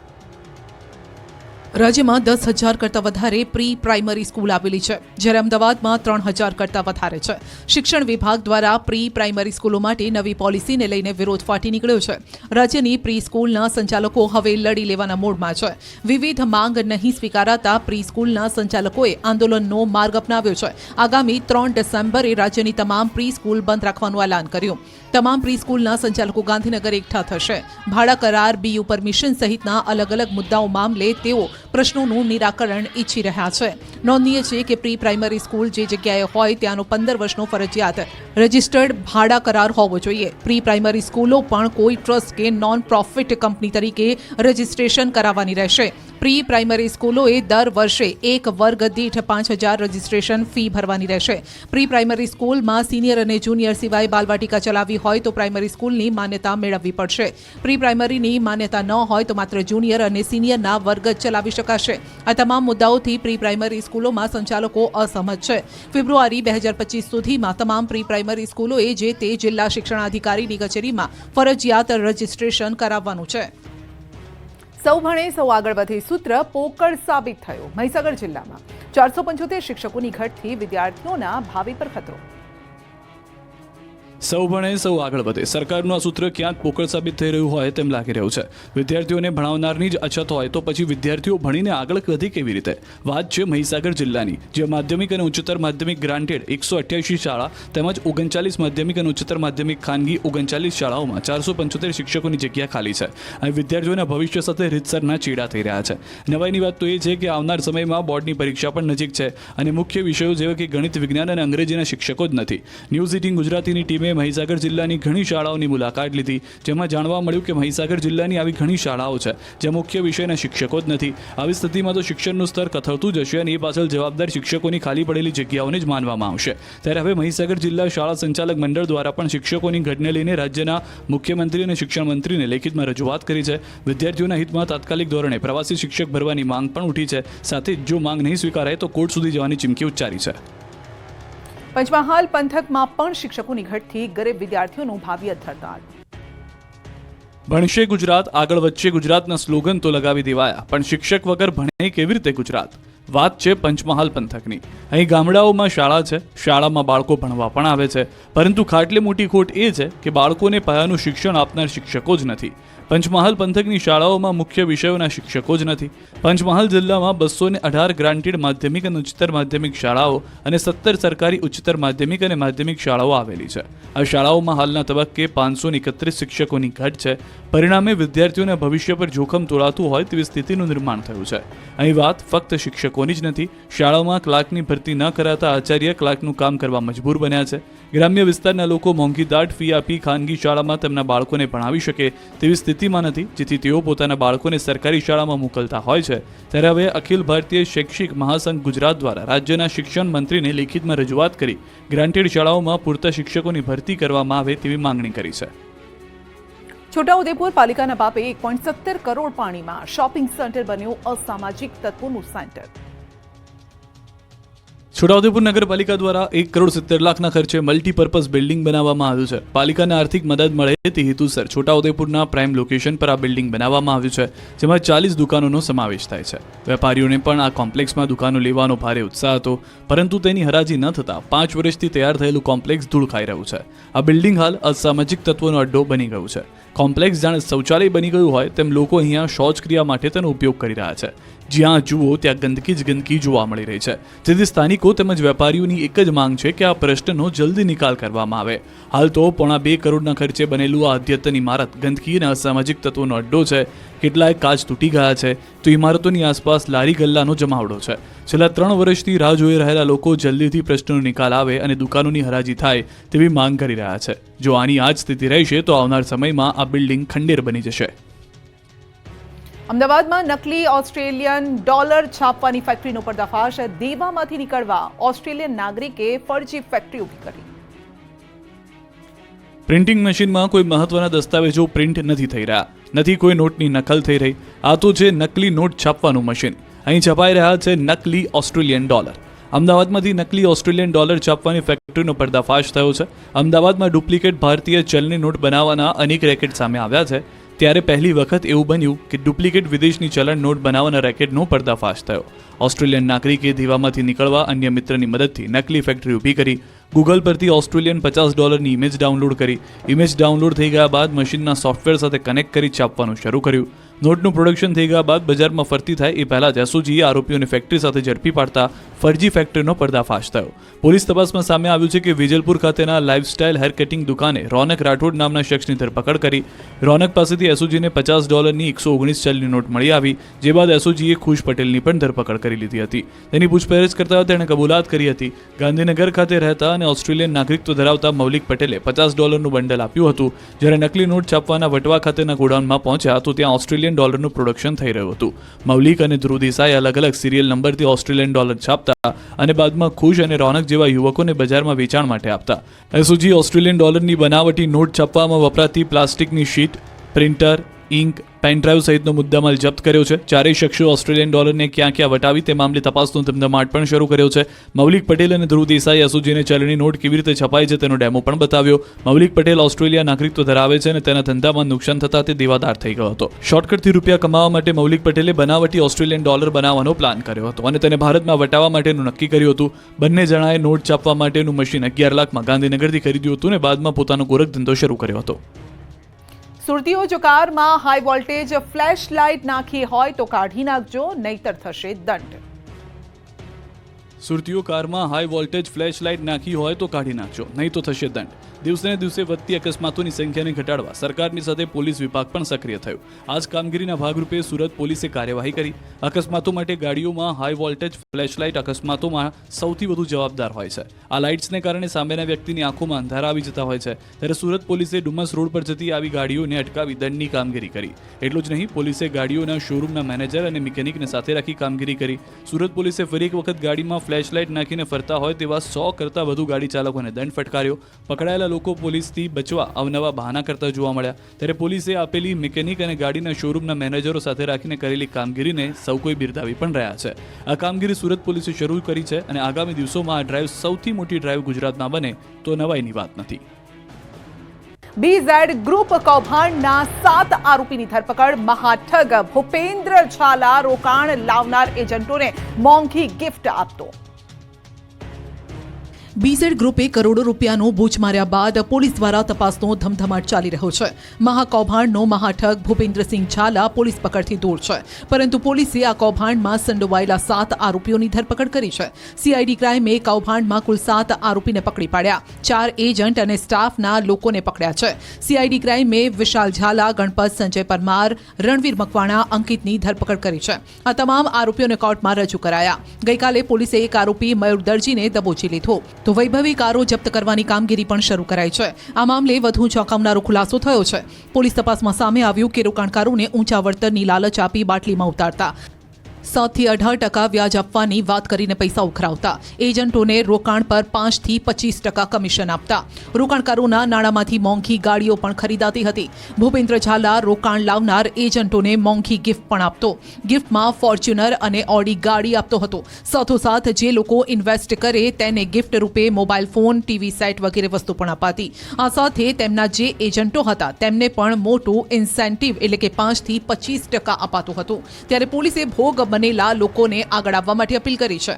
રાજ્યમાં 10,000 કરતાં વધારે પ્રી પ્રાઇમરી સ્કૂલ આવેલી છે, જ્યારે અમદાવાદમાં 3,000 કરતાં વધારે છે. શિક્ષણ વિભાગ દ્વારા પ્રી પ્રાઇમરી સ્કૂલો માટે નવી પોલિસીને લઈને વિરોધ ફાટી નીકળ્યો છે. રાજ્યની પ્રી સ્કૂલના સંચાલકો હવે લડી લેવાના મોડમાં છે. વિવિધ માંગ નહીં સ્વીકારાતા પ્રી સ્કૂલના સંચાલકોએ આંદોલનનો માર્ગ અપનાવ્યો છે. આગામી 3 ડિસેમ્બરે રાજ્યની તમામ પ્રી સ્કૂલ બંધ રાખવાનું એલાન કર્યું. તમામ પ્રી સ્કૂલના સંચાલકો ગાંધીનગર એકઠા થશે. ભાડા કરાર, બીયુ પરમિશન સહિતના અલગ અલગ મુદ્દાઓ મામલે તેઓ પ્રશ્નોનું નિરાકરણ ઈચ્છી રહ્યા છે. નોંધનીય છે કે પ્રી પ્રાઇમરી સ્કૂલ જે જગ્યાએ હોય ત્યાંનો 15 વર્ષનો ફરજિયાત રજિસ્ટર્ડ ભાડા કરાર હોવો જોઈએ. પ્રી પ્રાઇમરી સ્કૂલો પણ કોઈ ટ્રસ્ટ કે નોન પ્રોફિટ કંપની તરીકે રજિસ્ટ્રેશન કરાવવાની રહેશે. પ્રી પ્રાઇમરી સ્કૂલોએ દર વર્ષે એક વર્ગ દીઠ 5,000 રજિસ્ટ્રેશન ફી ભરવાની રહેશે. પ્રી પ્રાઇમરી સ્કૂલમાં સિનિયર અને જુનિયર સિવાય બાલવાટિકા ચલાવવી હોય તો પ્રાઇમરી સ્કૂલની માન્યતા મેળવવી પડશે. પ્રી પ્રાઇમરીની માન્યતા ન હોય તો માત્ર જુનિયર અને સિનિયરના વર્ગ જ ચલાવી શકાશે. આ તમામ મુદ્દાઓથી પ્રી પ્રાઇમરી સ્કૂલોમાં સંચાલકો અસહમત છે. ફેબ્રુઆરી 2025 સુધીમાં તમામ પ્રી પ્રાઇમરી સ્કૂલોએ જે તે જિલ્લા શિક્ષણાધિકારીની કચેરીમાં ફરજિયાત રજિસ્ટ્રેશન કરાવવાનું છે. સૌ ભણે સૌ આગળ વધે સૂત્ર પોકળ સાબિત થયું. મહીસાગર જિલ્લામાં 475 શિક્ષકોની ઘટથી વિદ્યાર્થીઓના ભાવિ પર ખતરો. સૌ ભણે સૌ આગળ વધે સરકારનું આ સૂત્ર ક્યાંક પોકળ સાબિત થઈ રહ્યું હોય તેમ લાગી રહ્યું છે. વિદ્યાર્થીઓને ભણાવનારની જ અછત હોય તો પછી વિદ્યાર્થીઓ ભણીને આગળ વધે કેવી રીતે? વાત છે મહીસાગર જિલ્લાની, જે માધ્યમિક અને ઉચ્ચતર માધ્યમિક ગ્રાન્ટેડ 188 શાળા તેમજ 39 માધ્યમિક અને ઉચ્ચતર માધ્યમિક ખાનગી 39 શાળાઓમાં 475 શિક્ષકોની જગ્યા ખાલી છે. અહીં વિદ્યાર્થીઓના ભવિષ્ય સાથે રીતસરના ચેડા થઈ રહ્યા છે. નવાઈની વાત તો એ છે કે આવનાર સમયમાં બોર્ડની પરીક્ષા પણ નજીક છે અને મુખ્ય વિષયો જેવા કે ગણિત, વિજ્ઞાન અને અંગ્રેજીના શિક્ષકો જ નથી. ન્યૂઝ 18 ગુજરાતીની ટીમે મહીસાગર જિલ્લાની ઘણી શાળાઓની મુલાકાત લીધી, જેમાં જાણવા મળ્યું કે મહીસાગર જિલ્લાની આવી ઘણી શાળાઓ છે જ્યાં મુખ્ય વિષયના શિક્ષકો જ નથી. આવી સ્થિતિમાં તો શિક્ષણનું સ્તર કથળતું જશે અને એ પાછળ જવાબદાર શિક્ષકોની ખાલી પડેલી જગ્યાઓને જ માનવામાં આવશે. ત્યારે હવે મહીસાગર જિલ્લા શાળા સંચાલક મંડળ દ્વારા પણ શિક્ષકોની ઘટને લઈને રાજ્યના મુખ્યમંત્રી અને શિક્ષણ મંત્રીને લેખિતમાં રજૂઆત કરી છે. વિદ્યાર્થીઓના હિતમાં તાત્કાલિક ધોરણે પ્રવાસી શિક્ષક ભરવાની માંગ પણ ઉઠી છે. સાથે જ જો માંગ નહીં સ્વીકારાય તો કોર્ટ સુધી જવાની ચીમકી ઉચ્ચારી છે. પંચમહાલ પંથકમાં પણ શિક્ષકોની ઘટથી ગરીબ વિદ્યાર્થીઓનું ભાવિ હડતાળ. ભણશે ગુજરાત, આગળ વધશે ગુજરાતના સ્લોગન તો લગાવી દેવાયા, પણ શિક્ષક વગર ભણે કેવી રીતે ગુજરાત? વાત છે પંચમહાલ પંથકની. અહીં ગામડાઓમાં શાળા છે, શાળામાં બાળકો ભણવા પણ આવે છે, પરંતુ ખાટલે મોટી ખોટ એ છે કે બાળકોને પાયાનું શિક્ષણ આપનાર શિક્ષકો જ નથી. પંચમહાલ પંથકની શાળાઓમાં મુખ્ય વિષયોના શિક્ષકો જ નથી. પંચમહાલ જિલ્લામાં 218 ગ્રાન્ટેડ માધ્યમિક અને ઉચ્ચતર માધ્યમિક શાળાઓ અને 17 સરકારી ઉચ્ચતર માધ્યમિક અને માધ્યમિક શાળાઓ આવેલી છે. આ શાળાઓમાં હાલના તબક્કે 531 શિક્ષકોની ઘટ છે. પરિણામે વિદ્યાર્થીઓના ભવિષ્ય પર જોખમ તોળાતું હોય તેવી સ્થિતિનું નિર્માણ થયું છે. અહીં વાત ફક્ત શિક્ષકોની જ નથી. શાળાઓમાં ક્લાર્કની ભરતી ન કરાતા આચાર્ય ક્લાર્કનું કામ કરવા મજબૂર બન્યા છે. ગ્રામ્ય વિસ્તારના લોકો મોંઘી દાટ ફી આપી ખાનગી શાળામાં તેમના બાળકોને ભણાવી શકે તેવી સ્થિતિમાં નથી, જેથી તેઓ પોતાના બાળકોને સરકારી શાળામાં મોકલતા હોય છે. ત્યારે હવે અખિલ ભારતીય શૈક્ષિક મહાસંઘ ગુજરાત દ્વારા રાજ્યના શિક્ષણ મંત્રીને લેખિતમાં રજૂઆત કરી ગ્રાન્ટેડ શાળાઓમાં પૂરતા શિક્ષકોની ભરતી કરવામાં આવે તેવી માંગણી કરી છે. છોટાઉદેપુર પાલિકાના બાપે 1.17 કરોડ પાણીમાં શોપિંગ સેન્ટર બન્યું અસામાજિક તત્વોનું સેન્ટર. છોટાઉદેપુર નગરપાલિકા દ્વારા 1.70 કરોડના ખર્ચે મલ્ટીપર્પઝ બિલ્ડિંગ બનાવવામાં આવ્યું છે. પાલિકાને આર્થિક મદદ મળે તે હેતુસર છોટાઉદેપુરના પ્રાઇમ લોકેશન પર આ બિલ્ડિંગ બનાવવામાં આવ્યું છે, જેમાં 40 દુકાનોનો સમાવેશ થાય છે. વેપારીઓને પણ આ કોમ્પ્લેક્સમાં દુકાનો લેવાનો ભારે ઉત્સાહ હતો, પરંતુ તેની હરાજી ન થતાં 5 વર્ષથી તૈયાર થયેલું કોમ્પ્લેક્સ ધૂળ ખાઈ રહ્યું છે. આ બિલ્ડિંગ હાલ અસામાજિક તત્વોનો અડ્ડો બની ગયું છે. કોમ્પ્લેક્સ જાણે શૌચાલય બની ગયું હોય તેમ લોકો અહીંયા શૌચક્રિયા માટે તેનો ઉપયોગ કરી રહ્યા છે. જ્યાં જુઓ ત્યાં ગંદકી જ ગંદકી જોવા મળી રહી છે, જેથી સ્થાનિકો તેમજ વેપારીઓની એક જ માંગ છે કે આ પ્રશ્નનો જલ્દી નિકાલ કરવામાં આવે. હાલ તો 1.5 કરોડના ખર્ચે બનેલું આ અદ્યતન ઇમારત ગંદકી અને અસામાજિક તત્વોનો અડ્ડો છે. કેટલાય કાચ તૂટી ગયા છે તો ઇમારતોની આસપાસ લારી ગલ્લાનો જમાવડો છે. છેલ્લા 3 વર્ષથી રાહ જોઈ રહેલા લોકો જલ્દીથી પ્રશ્નનો નિકાલ આવે અને દુકાનોની હરાજી થાય તેવી માંગ કરી રહ્યા છે. જો આની આ જ સ્થિતિ રહેશે તો આવનાર સમયમાં આ બિલ્ડિંગ ખંડેર બની જશે. અમદાવાદમાં નકલી ઓસ્ટ્રેલિયન ડોલર છાપવાની ફેક્ટરીનો પર્દાફાશ. દેવામાંથી નીકળવા ઓસ્ટ્રેલિયન નાગરિકે ફરજી ફેક્ટરી ઊભી કરી. પ્રિન્ટિંગ મશીનમાં કોઈ મહત્વના દસ્તાવેજો પ્રિન્ટ નથી થઈ રહ્યા, નથી કોઈ નોટની નકલ થઈ રહી. આ તો છે નકલી નોટ છાપવાનું મશીન. અહીં છપાઈ રહ્યા છે નકલી ઓસ્ટ્રેલિયન ડોલર. અમદાવાદમાંથી નકલી ઓસ્ટ્રેલિયન ડોલર છાપવાની ફેક્ટરીનો પર્દાફાશ થયો છે. અમદાવાદમાં ડુપ્લિકેટ ભારતીય ચલણી નોટ બનાવવાના અનેક રેકેટ સામે આવ્યા છે. ત્યારે પહેલી વખત એવું બન્યું કે ડુપ્લિકેટ વિદેશની ચલણ નોટ બનાવવાના રેકેટનો પર્દાફાશ થયો. ઓસ્ટ્રેલિયન નાગરિકે દીવામાંથી નીકળવા અન્ય મિત્રની મદદથી નકલી ફેક્ટરી ઊભી કરી. ગૂગલ પરથી ઓસ્ટ્રેલિયન $50 ઇમેજ ડાઉનલોડ કરી. ઇમેજ ડાઉનલોડ થઈ ગયા બાદ મશીનના સોફ્ટવેર સાથે કનેક્ટ કરી છાપવાનું શરૂ કર્યું. નોટનું પ્રોડક્શન થઈ ગયા બાદ બજારમાં ફરતી થાય એ પહેલા જ એસઓજીએ આરોપીઓને ફેક્ટરી સાથે ઝડપી પાડતા ફરજી ફેક્ટરીનો પર્દાફાશ થયો. પોલીસ તપાસમાં સામે આવ્યું છે કે વિજલપુર ખાતેના લાઇફસ્ટાઇલ હેર કટિંગ દુકાને રોનક રાઠોડ નામના શખ્સની ધરપકડ કરી. રોનક પાસેથી એસઓજીને $50ની 119 ચલની નોટ મળી આવી, જે બાદ એસઓજીએ ખુશ પટેલની પણ ધરપકડ કરી લીધી હતી. તેની પૂછપરછ કરતા તેણે કબૂલાત કરી હતી. ગાંધીનગર ખાતે રહેતા અને ઓસ્ટ્રેલિયન નાગરિકત્વ ધરાવતા મૌલિક પટેલે $50નું બંડલ આપ્યું હતું. જ્યારે નકલી નોટ છાપવાના વટવા ખાતેના ગોડાઉનમાં પહોંચ્યા તો ત્યાં ઓસ્ટ્રેલિયન ડોલરનું પ્રોડક્શન થઈ રહ્યું હતું. મૌલિક અને ધ્રુવ દેસાઈ અલગ અલગ સિરિયલ નંબરથી ઓસ્ટ્રેલિયન ડોલર છાપતા અને બાદમાં ખુશ અને રોનક જેવા યુવકોને બજારમાં વેચાણ માટે આપતા. એસઓજી ઓસ્ટ્રેલિયન ડોલરની બનાવટી નોટ છાપવામાં વપરાતી પ્લાસ્ટિકની શીટ, પ્રિન્ટર, ઇંક, પેનડ્રાઈવ સહિતનો મુદ્દામાલ જપ્ત કર્યો છે. ચારેય શખ્સો ઓસ્ટ્રેલિયન ડોલરને ક્યાં ક્યાં વટાવી તે મામલે તપાસનો ધમધમાટ પણ શરૂ કર્યો છે. મૌલિક પટેલ અને ધ્રુવ દેસાઈ એસઓજીને ચલણી નોટ કેવી રીતે છપાય છે તેનો ડેમો પણ બતાવ્યો. મૌલિક પટેલ ઓસ્ટ્રેલિયા નાગરિકત્વ ધરાવે છે અને તેના ધંધામાં નુકસાન થતાં તે દેવાદાર થઈ ગયો હતો. શોર્ટકટથી રૂપિયા કમાવા માટે મૌલિક પટેલે બનાવટી ઓસ્ટ્રેલિયન ડોલર બનાવવાનો પ્લાન કર્યો હતો અને તેને ભારતમાં વટાવવા માટેનું નક્કી કર્યું હતું. બંને જણાએ નોટ છાપવા માટેનું મશીન 11 લાખમાં ગાંધીનગરથી ખરીદ્યું હતું અને બાદમાં પોતાનો ગોરખ ધંધો શરૂ કર્યો હતો. સુરતીઓ જો કારમાં હાઈ વોલ્ટેજ ફ્લેશ લાઇટ નાખી હોય તો કાઢી નાખજો, નહીતર થશે દંડ. સુરતીઓ કારમાં હાઈ વોલ્ટેજ ફ્લેશ લાઇટ નાખી હોય તો કાઢી નાખજો, નહીં તો થશે દંડ. દિવસે ને દિવસે વધતી અકસ્માતોની સંખ્યાને ઘટાડવા સરકારની સાથે પોલીસ વિભાગ પણ સક્રિય થયું. આ જ કામગીરીના ભાગરૂપે સુરત પોલીસે કાર્યવાહી કરી. અકસ્માતો માટે ગાડીઓમાં હાઈ વોલ્ટેજ ફ્લેશ લાઇટ અકસ્માતોમાં સૌથી વધુ જવાબદાર હોય છે. આ લાઇટ્સને કારણે સામેના વ્યક્તિની આંખોમાં અંધારા આવી જતા હોય છે. ત્યારે સુરત પોલીસે ડુમસ રોડ પર જતી આવી ગાડીઓને અટકાવી દંડની કામગીરી કરી. એટલું જ નહીં, પોલીસે ગાડીઓના શોરૂમના મેનેજર અને મિકેનિકને સાથે રાખી કામગીરી કરી. સુરત પોલીસે ફરી એક વખત ગાડીમાં ફ્લેશ લાઇટ નાખીને ફરતા હોય તેવા 100 કરતાં વધુ ગાડી ચાલકોને દંડ ફટકાર્યો. પકડાયેલા લોકો પોલીસથી બચવા અવનવા બહાના કરતા જોવા મળ્યા. ત્યારે પોલીસે આપેલી મિકેનિક અને ગાડીના શોરૂમના મેનેજરો સાથે રાખીને કરેલી કામગીરીને સૌ કોઈ બિરદાવી પણ રહ્યા છે. આ કામગીરી સુરત પોલીસે શરૂ કરી છે અને આગામી દિવસોમાં આ ડ્રાઈવ સૌથી મોટી ડ્રાઈવ ગુજરાતમાં બને તો નવાઈની વાત નથી. બીઝેડ ગ્રુપ કૌભાંડના 7 આરોપીની ધરપકડ. મહાઠગ ભૂપેન્દ્ર ઝાલા રોકાણ લાવનાર એજન્ટોને મોંઘી ગિફ્ટ આપતો. બીઝેડ ગ્રુપે કરોડો રૂપિયાનો બૂચ માર્યા બાદ પોલીસ દ્વારા તપાસનો ધમધમાટ ચાલી રહ્યો છે. મહાકૌભાંડનો મહાઠગ ભૂપેન્દ્રસિંહ ઝાલા પોલીસ પકડથી દૂર છે, પરંતુ પોલીસે આ કૌભાંડમાં સંડોવાયેલા 7 આરોપીઓની ધરપકડ કરી છે. સીઆઈડી ક્રાઇમે કૌભાંડમાં કુલ 7 આરોપીને પકડી પાડ્યા. 4 એજન્ટ અને સ્ટાફના લોકોને પકડ્યા છે. સીઆઈડી ક્રાઇમે વિશાલ ઝાલા, ગણપત, સંજય પરમાર, રણવીર મકવાણા, અંકિતની ધરપકડ કરી છે. આ તમામ આરોપીઓને કોર્ટમાં રજૂ કરાયા. ગઈકાલે પોલીસે એક આરોપી મયુર દરજીને દબોચી લીધો તો વૈભવી કારો જપ્ત કરવાની કામગીરી પણ શરૂ કરાઈ છે. આ મામલે વધુ ચોંકાવનારો ખુલાસો થયો છે. પોલીસ તપાસમાં સામે આવ્યું કે રોકાણકારોને ઊંચા વળતરની લાલચ આપી બાટલીમાં ઉતારતા, 7 થી 18% વ્યાજ આપવાની વાત કરીને પૈસા ઉઘરાવતા, એજન્ટોને રોકાણ પર 5 થી 25% કમિશન આપતા, રોકાણકારોના નાણાંમાંથી મોંઘી ગાડીઓ પણ ખરીદાતી હતી. ભૂપેન્દ્ર ઝાલા રોકાણ લાવનાર એજન્ટોને મોંઘી ગિફ્ટ પણ આપતો. ગિફ્ટમાં ફોર્ચ્યુનર અને ઓડી ગાડી આપતો હતો. સાથોસાથ જે લોકો ઇન્વેસ્ટ કરે તેને ગિફ્ટ રૂપે મોબાઈલ ફોન, ટીવી સેટ વગેરે વસ્તુ પણ અપાતી. આ સાથે તેમના જે એજન્ટો હતા તેમને પણ મોટું ઇન્સેન્ટિવ એટલે કે 5 થી 25% અપાતું હતું. ત્યારે પોલીસે ભોગ બનેલા લોકોને આગળ આવવા માટે અપીલ કરી છે.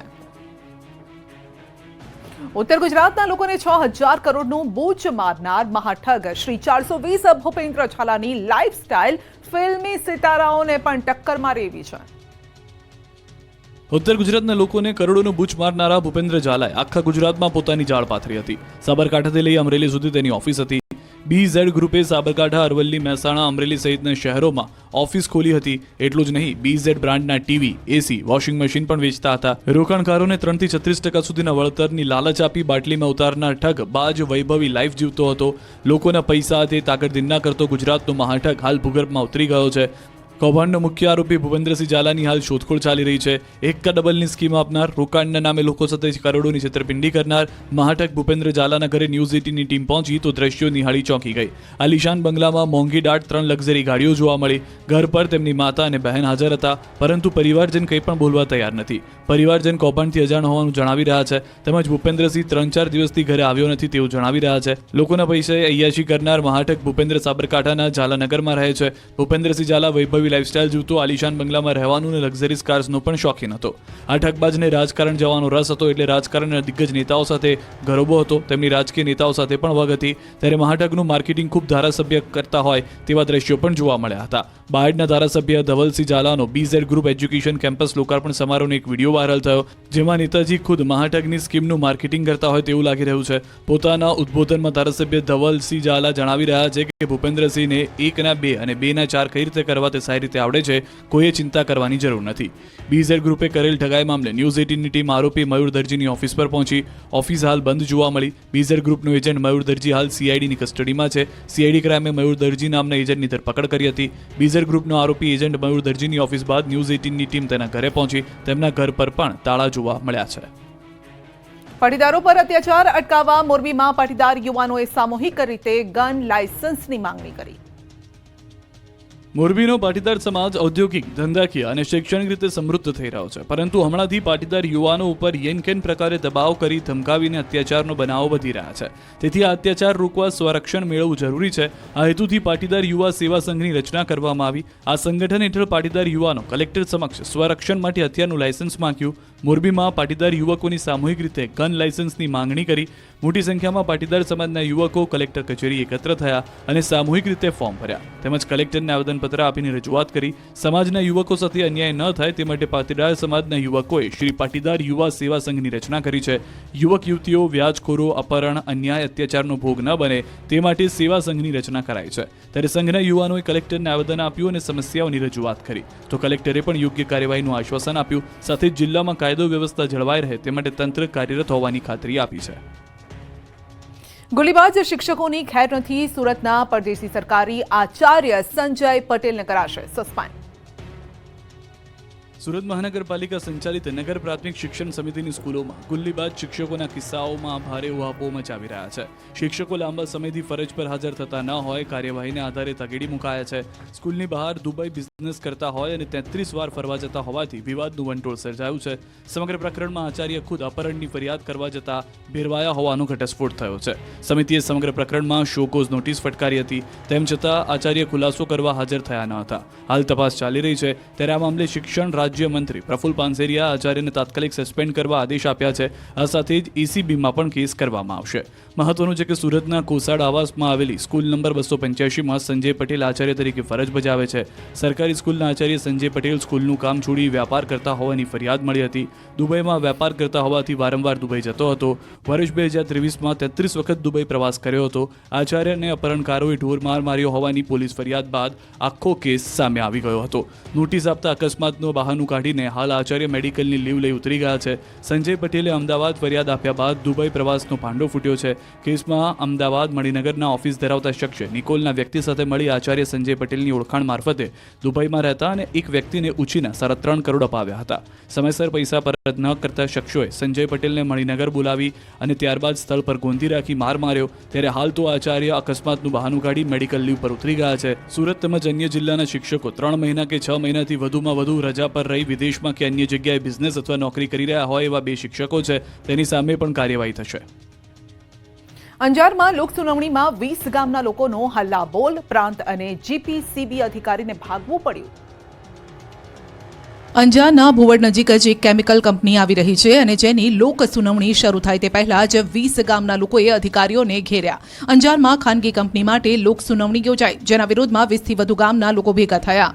ઉત્તર ગુજરાતના લોકોને 6,000 કરોડનું બૂચ મારનાર મહાઠગ શ્રી 420 ભૂપેન્દ્ર ઝાલાની લાઇફસ્ટાઇલ ફિલ્મી સિતારાઓને પણ ટક્કર મારી એવી છે. ઉત્તર ગુજરાતના લોકોને કરોડોનું બૂચ મારનારા ભૂપેન્દ્ર ઝાલાએ આખા ગુજરાતમાં પોતાની જાળ પાથરી હતી. સાબરકાંઠાથી લઈ અમરેલી સુધી તેની ઓફિસ હતી. બીઝેડ ગ્રુપે સાબરકાંઠા, અરવલ્લી, મહેસાણા, અમરેલી સહિતના શહેરોમાં ઓફિસ ખોલી હતી. એટલું જ નહીં, બીઝેડ બ્રાન્ડના ટીવી, એસી, વોશિંગ મશીન પણ વેચતા હતા. રોકાણકારોને 3 થી 36% સુધીના વળતરની લાલચ આપી બાટલીમાં ઉતારનાર ઠગ બાજ વૈભવી લાઈફ જીવતો હતો. લોકોના પૈસા તે તાકડદિન્ના કરતો ગુજરાતનો મહાઠગ હાલ ભૂગર્ભમાં ઉતરી ગયો છે. કૌભાંડનો મુખ્ય આરોપી ભૂપેન્દ્રસિંહ ઝાલાની હાલ શોધખોળ ચાલી રહી છે. એક કા ડબલની સ્કીમ આપનાર, રોકાણના નામે લોકો સાથે કરોડોની છેતરપિંડી કરનાર મહાઠગ ભૂપેન્દ્ર ઝાલાના ઘરે ન્યૂઝ 18ની ટીમ પહોંચી તો દ્રશ્યો નિહાળી ચોંકી ગઈ. આલિશાન બંગલામાં મોંઘી દાટ 3 લક્ઝરી ગાડીઓ જોવા મળી. ઘર પર તેમની માતા અને બહેન હાજર હતા, પરંતુ પરિવારજન કંઈ પણ બોલવા તૈયાર નથી. પરિવારજન કૌભાંડથી અજાણ હોવાનું જણાવી રહ્યા છે. તેમજ ભૂપેન્દ્રસિંહ 3-4 દિવસથી ઘરે આવ્યો નથી તેવું જણાવી રહ્યા છે. લોકોના પૈસે અય્યાશી કરનાર મહાઠગ ભૂપેન્દ્ર સાબરકાંઠાના ઝાલાનગરમાં રહે છે. ભૂપેન્દ્રસિંહ ઝાલા વૈભવી જેવી લાઇફસ્ટાઇલ જીવતો, આલિશાન બંગલામાં રહેવાનું અને લક્ઝરીઝ કાર્સનો પણ શોખીન હતો. આ ઠગબાજને રાજકારણ જવાનો રસ હતો, એટલે રાજકારણના દિગ્ગજ નેતાઓ સાથે ગરોબો હતો. તેમની રાજકીય નેતાઓ સાથે પણ વગ હતી. ત્યારે મહાઠગનું માર્કેટિંગ ખૂબ ધારાસભ્ય કરતા હોય તેવા દ્રશ્યો પણ જોવા મળ્યા હતા. બાયડના ધારાસભ્ય ધવલસિંહ ઝાલાનો BZ ગ્રુપ એજ્યુકેશન કેમ્પસ લોકાર્પણ સમારોહનો એક વિડીયો વાયરલ થયો, જેમાં નેતાજી ખુદ મહાઠગની સ્કીમનું માર્કેટિંગ કરતા હોય તેવું લાગી રહ્યું છે. પોતાના ઉદ્બોધનમાં ધારાસભ્ય ધવલસિંહ ઝાલા જણાવી રહ્યા છે કે ભૂપેન્દ્રસિંહને 1 ના 2 અને 2 ના 4 કઈ રીતે કરવા તે સારી રીતે આવડે છે, કોઈએ ચિંતા કરવાની જરૂર નથી. BZ ગ્રુપે કરેલ ઠગાઈ મામલે ન્યૂઝ 18ની ટીમ આરોપી મયુર દરજીની ઓફિસ પર પહોંચી. ઓફિસ હાલ બંધ જોવા મળી. BZ ગ્રુપનો એજન્ટ મયુર દરજી હાલ CIDની કસ્ટડીમાં છે. CID ક્રાઇમે મયુર દરજી નામના એજન્ટની ધરપકડ કરી હતી. BZ ગ્રુપનો આરોપી એજન્ટ મયુર દરજીની ઓફિસ બાદ ન્યૂઝ 18ની ટીમ તેના ઘરે પહોંચી. તેમના ઘર પર પણ તાળા જોવા મળ્યા છે. પાટીદારો પર અત્યાચાર અટકાવવા મોરબીમાં પાટીદાર યુવાનોએ સામૂહિક રીતે ગન લાયસન્સની માંગણી કરી. મોરબીનો પાટીદાર સમાજ ઔદ્યોગિક, ધંધાકીય અને શૈક્ષણિક રીતે સમૃદ્ધ થઈ રહ્યો છે, પરંતુ હમણાંથી પાટીદાર યુવાનો ઉપર યેનકેન પ્રકારે દબાવ કરી ધમકાવીને અત્યાચારનો બનાવો વધી રહ્યા છે. તેથી આ અત્યાચાર રોકવા સ્વરક્ષણ મેળવવું જરૂરી છે. આ હેતુથી પાટીદાર યુવા સેવા સંઘની રચના કરવામાં આવી. આ સંગઠન હેઠળ પાટીદાર યુવાનો કલેક્ટર સમક્ષ સ્વરક્ષણ માટે હથિયારનું લાયસન્સ માંગ્યું. મોરબીમાં પાટીદાર યુવકોની સામૂહિક રીતે ગન લાયસન્સની માંગણી કરી. મોટી સંખ્યામાં પાટીદાર સમાજના યુવકો કલેક્ટર કચેરી એકત્ર થયા અને સામૂહિક રીતે ફોર્મ ભર્યા, તેમજ કલેક્ટરને આવેદનપત્ર આપીને રજૂઆત કરી. સમાજના યુવકો સાથે અન્યાય ન થાય તે માટે પાટીદાર સમાજના યુવકોએ શ્રી પાટીદાર યુવા સેવા સંઘની રચના કરી છે. યુવક યુવતીઓ વ્યાજખોરો, અપહરણ, અન્યાય, અત્યાચારનો ભોગ ન બને તે માટે સેવા સંઘની રચના કરાઈ છે. ત્યારે સંઘના યુવાનોએ કલેક્ટરને આવેદન આપ્યું અને સમસ્યાઓની રજૂઆત કરી, તો કલેક્ટરે પણ યોગ્ય કાર્યવાહીનું આશ્વાસન આપ્યું. સાથે જ જિલ્લામાં કાયદો વ્યવસ્થા જળવાઈ રહે તે માટે તંત્ર કાર્યરત હોવાની ખાતરી આપી છે. ગોળીબાજ શિક્ષકોની ખેર નથી. સુરતના પરદેશી સરકારી આચાર્ય સંજય પટેલને કરાશે સસ્પેન્ડ. સુરત મહાનગરપાલિકા સંચાલિત નગર પ્રાથમિક શિક્ષણ સમિતિની સ્કૂલોમાં ગુલ્લીબાજ શિક્ષકોના કિસ્સાઓમાં ભારે ઉહાપો મચાવી રહ્યા છે. શિક્ષકો લાંબા સમયથી ફરજ પર હાજર થતા ન હોય, કાર્યવાહીને આધારે તગેડી મુકાયા છે. સ્કૂલની બહાર દુબઈ બિઝનેસ કરતા હોય અને 33 વાર ફરવા જતા હોવાથી વિવાદનું વંટોળ સર્જાયું છે. સમગ્ર પ્રકરણમાં આચાર્ય ખુદ અપહરણની ફરિયાદ કરવા જતા ભેરવાયા હોવાનો ઘટસ્ફોટ થયો છે. સમિતિએ સમગ્ર પ્રકરણમાં શોકોઝ નોટિસ ફટકારી હતી. તેમ છતાં આચાર્ય ખુલાસો કરવા હાજર થયા ન હતા. હાલ તપાસ ચાલી રહી છે. ત્યારે આ મામલે શિક્ષણ રાજ્યમંત્રી પ્રફુલ પાનસેરિયા આચાર્યને તાત્કાલિક સસ્પેન્ડ કરવા આદેશ આપ્યા છે. આ સાથે જ ECBમાં પણ કેસ કરવામાં આવશે. મહત્વનું છે કે સુરતના કોસાડ આવાસમાં આવેલી સ્કૂલ નંબર 285માં સંજય પટેલ આચાર્ય તરીકે ફરજ બજાવે છે. સરકારી સ્કૂલના આચાર્ય સંજય પટેલ સ્કૂલનું કામ છોડી વ્યાપાર કરતા હોવાની ફરિયાદ મળી હતી. દુબઈમાં વેપાર કરતા હોવાથી વારંવાર દુબઈ જતો હતો. વર્ષ 2023માં 33 વખત દુબઈ પ્રવાસ કર્યો હતો. આચાર્યને અપહરણકારોએ ઢોરમાર માર્યો હોવાની પોલીસ ફરિયાદ બાદ આખો કેસ સામે આવી ગયો હતો. નોટિસ આપતા અકસ્માતનો બહાનું કાઢીને હાલ આચાર્ય મેડિકલની લીવ લઈ ઉતરી ગયા છે. સંજય પટેલે અમદાવાદ ફરિયાદ આપ્યા બાદ દુબઈ પ્રવાસનો ભાંડો ફૂટ્યો છે. કેસમાં અમદાવાદ મણિનગરના ઓફિસ ધરાવતા શખ્સે નિકોલના વ્યક્તિ સાથે મળી આચાર્ય સંજય પટેલની ઓળખાણ મારફતે દુબઈમાં રહેતા અને એક વ્યક્તિને ઉછીના 3.5 કરોડ અપાવ્યા હતા. સમયસર પૈસા પરત ન કરતા શખ્સોએ સંજય પટેલને મણિનગર બોલાવી અને ત્યારબાદ સ્થળ પર ગોંધી રાખી માર માર્યો. ત્યારે હાલ તો આચાર્ય અકસ્માતનું બહાનું કાઢી મેડિકલ લીવ પર ઉતરી ગયા છે. સુરત તેમજ અન્ય જિલ્લાના શિક્ષકો 3 મહિના કે 6 મહિનાથી વધુમાં વધુ રજા પર રહી વિદેશમાં કે અન્ય જગ્યાએ બિઝનેસ અથવા નોકરી કરી રહ્યા હોય એવા 2 શિક્ષકો છે. તેની સામે પણ કાર્યવાહી થશે. અંજારમાં લોકસુનાવણીમાં 20 ગામના લોકોનો હલ્લાબોલ. પ્રાંત અને GPCB અધિકારીને ભાગવું પડ્યું. અંજારના ભુવડ નજીક જ એક કેમિકલ કંપની આવી રહી છે અને જેની લોક સુનાવણી શરૂ થાય તે પહેલા જ 20 ગામના લોકોએ અધિકારીઓને ઘેર્યા. અંજારમાં ખાનગી કંપની માટે લોક સુનાવણી યોજાઈ, જેના વિરોધમાં 20થી વધુ ગામના લોકો ભેગા થયા.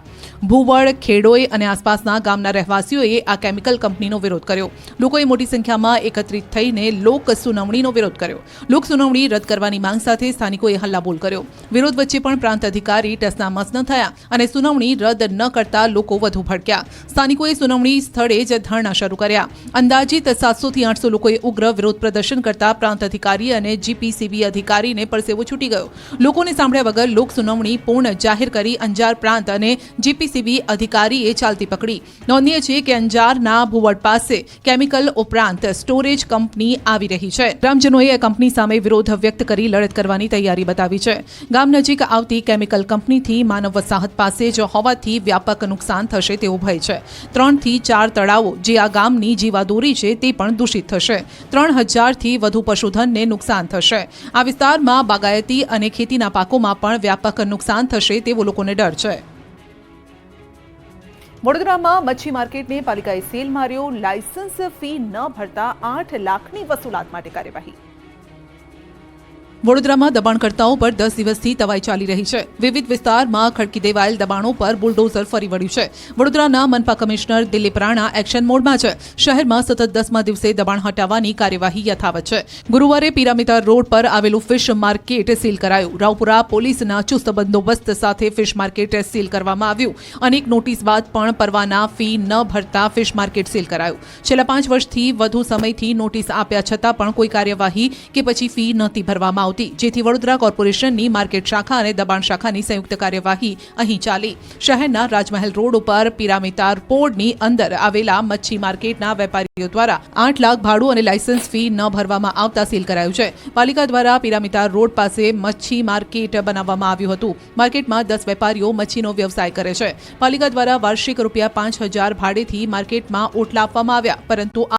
ભુવડ, ખેડોઈ અને આસપાસના ગામના રહેવાસીઓએ આ કેમિકલ કંપનીનો વિરોધ કર્યો. લોકોએ મોટી સંખ્યામાં એકત્રિત થઈને લોક સુનાવણીનો વિરોધ કર્યો. લોક સુનાવણી રદ કરવાની માંગ સાથે સ્થાનિકોએ હલ્લાબોલ કર્યો. વિરોધ વચ્ચે પણ પ્રાંત અધિકારી ટસનામસ ન થયા અને સુનાવણી રદ ન કરતા લોકો વધુ ભડક્યા. સ્થાનિકોએ સુનાવણી સ્થળે જ ધરણા શરૂ કર્યા. અંદાજિત 700 થી 800 લોકોએ ઉગ્ર વિરોધ પ્રદર્શન કરતા પ્રાંત અધિકારી અને GPCB અધિકારીને પરસેવો છૂટી ગયો. લોકોને સાંભળ્યા વગર લોક સુનાવણી પૂર્ણ જાહેર કરી અંજાર પ્રાંત અને GPCB અધિકારીએ ચાલતી પકડી. નોંધનીય છે કે અંજારના ભુવડ પાસે કેમિકલ ઉપરાંત સ્ટોરેજ કંપની આવી રહી છે. ગ્રામજનોએ આ કંપની સામે વિરોધ વ્યક્ત કરી લડત કરવાની તૈયારી બતાવી છે. ગામ નજીક આવતી કેમિકલ કંપનીથી માનવ વસાહત પાસે જ હોવાથી વ્યાપક નુકસાન થશે તેવો ભય છે. 3 થી 4 તળાવો જે આ ગામની જીવાદોરી છે તે પણ દૂષિત થશે. 3000 થી વધુ પશુધનને નુકસાન થશે. આ વિસ્તારમાં બાગાયતી અને ખેતીના પાકોમાં પણ વ્યાપક નુકસાન થશે તેવો લોકોને ડર છે. વડોદરામાં મચ્છી માર્કેટને પાલિકાએ સીલ માર્યો. લાયસન્સ ફી ન ભરતા 8 લાખની વસૂલાત માટે કાર્યવાહી. વડોદરામાં દબાણકર્તાઓ પર 10 દિવસથી તવાઈ ચાલી રહી છે. વિવિધ વિસ્તારમાં ખડકી દેવાયેલ દબાણો પર બુલડોઝર ફરી વળ્યું છે. વડોદરાના મનપા કમિશનર દિલીપ રાણા એક્શન મોડમાં છે. શહેરમાં સતત 10મા દિવસે દબાણ હટાવવાની કાર્યવાહી યથાવત છે. ગુરુવારે પિરામિતા રોડ પર આવેલું ફિશ માર્કેટ સીલ કરાયું. રાવપુરા પોલીસના ચુસ્ત બંદોબસ્ત સાથે ફિશ માર્કેટ સીલ કરવામાં આવ્યું. અનેક નોટિસ બાદ પણ પરવાના ફી ન ભરતા ફિશ માર્કેટ સીલ કરાયું. છેલ્લા 5 વર્ષથી વધુ સમયથી નોટિસ આપ્યા છતાં પણ કોઈ કાર્યવાહી કે પછી ફી નહોતી ભરવામાં આવતી, જેથી વડોદરા કોર્પોરેશનની માર્કેટ શાખા અને દબાણ શાખાની સંયુક્ત કાર્યવાહી અહીં ચાલી. શહેરના રાજમહેલ રોડ ઉપર પિરામિતા પોળની અંદર આવેલા મચ્છી માર્કેટના વેપારીઓ દ્વારા 8 લાખ ભાડું અને લાયસન્સ ફી ન ભરવામાં આવતા સીલ કરાયું છે. પાલિકા દ્વારા પિરામિતા રોડ પાસે મચ્છી માર્કેટ બનાવવામાં આવ્યું હતું. માર્કેટમાં 10 વેપારીઓ મચ્છીનો વ્યવસાય કરે છે. પાલિકા દ્વારા વાર્ષિક ₹5,000 ભાડેથી માર્કેટમાં ઓટલા આપવામાં આવ્યા, પરંતુ